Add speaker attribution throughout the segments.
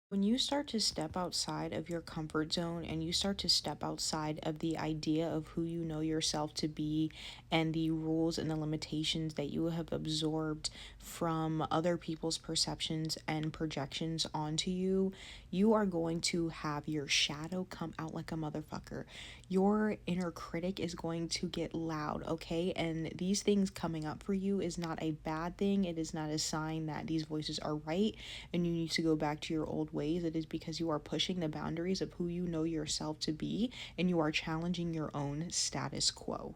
Speaker 1: When you start to step outside of your comfort zone and you start to step outside of the idea of who you know yourself to be and the rules and the limitations that you have absorbed from other people's perceptions and projections onto you, you are going to have your shadow come out like a motherfucker. Your inner critic is going to get loud, okay? And these things coming up for you is not a bad thing. It is not a sign that these voices are right and you need to go back to your old ways. It is because you are pushing the boundaries of who you know yourself to be and you are challenging your own status quo.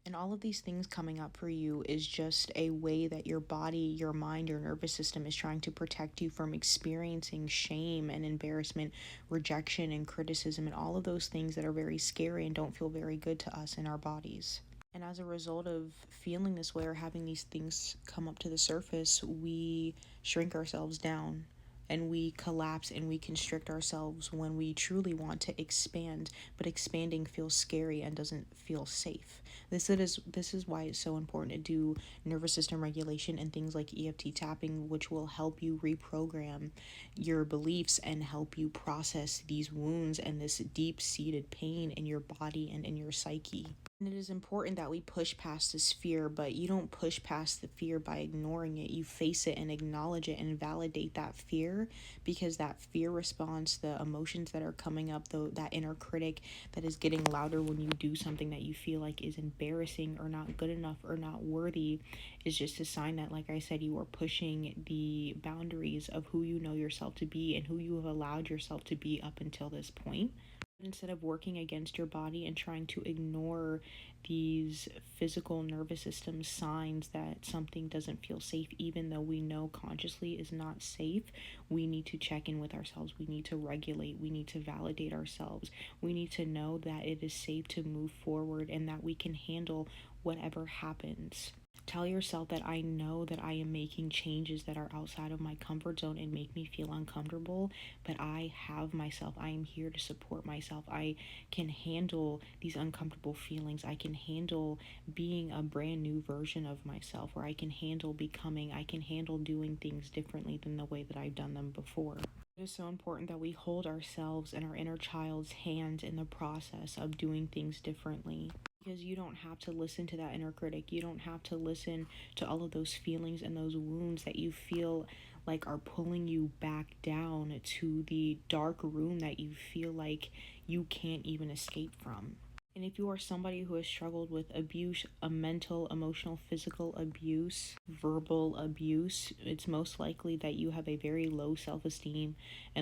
Speaker 1: And all of these things coming up for you is just a way that your body, your mind, your nervous system is trying to protect you from experiencing shame and embarrassment, rejection and criticism, and all of those things that are very scary and don't feel very good to us in our bodies. And as a result of feeling this way or having these things come up to the surface, we shrink ourselves down and we collapse and we constrict ourselves when we truly want to expand, but expanding feels scary and doesn't feel safe. This is why it's so important to do nervous system regulation and things like EFT tapping, which will help you reprogram your beliefs and help you process these wounds and this deep-seated pain in your body and in your psyche. And it is important that we push past this fear, but you don't push past the fear by ignoring it. You face it and acknowledge it and validate that fear, because that fear response, the emotions that are coming up, though, that inner critic that is getting louder when you do something that you feel like is embarrassing or not good enough or not worthy, is just a sign that, like I said, you are pushing the boundaries of who you know yourself to be and who you have allowed yourself to be up until this point. Instead of working against your body and trying to ignore these physical nervous system signs that something doesn't feel safe, even though we know consciously is not safe, we need to check in with ourselves. We need to regulate. We need to validate ourselves. We need to know that it is safe to move forward and that we can handle whatever happens. Tell yourself that I know that I am making changes that are outside of my comfort zone and make me feel uncomfortable, but I have myself. I am here to support myself. I can handle these uncomfortable feelings. I can handle being a brand new version of myself, or I can handle becoming, I can handle doing things differently than the way that I've done them before. It is so important that we hold ourselves and our inner child's hand in the process of doing things differently, because you don't have to listen to that inner critic. You don't have to listen to all of those feelings and those wounds that you feel like are pulling you back down to the dark room that you feel like you can't even escape from. And if you are somebody who has struggled with abuse, a mental, emotional, physical abuse, verbal abuse, it's most likely that you have a very low self esteem and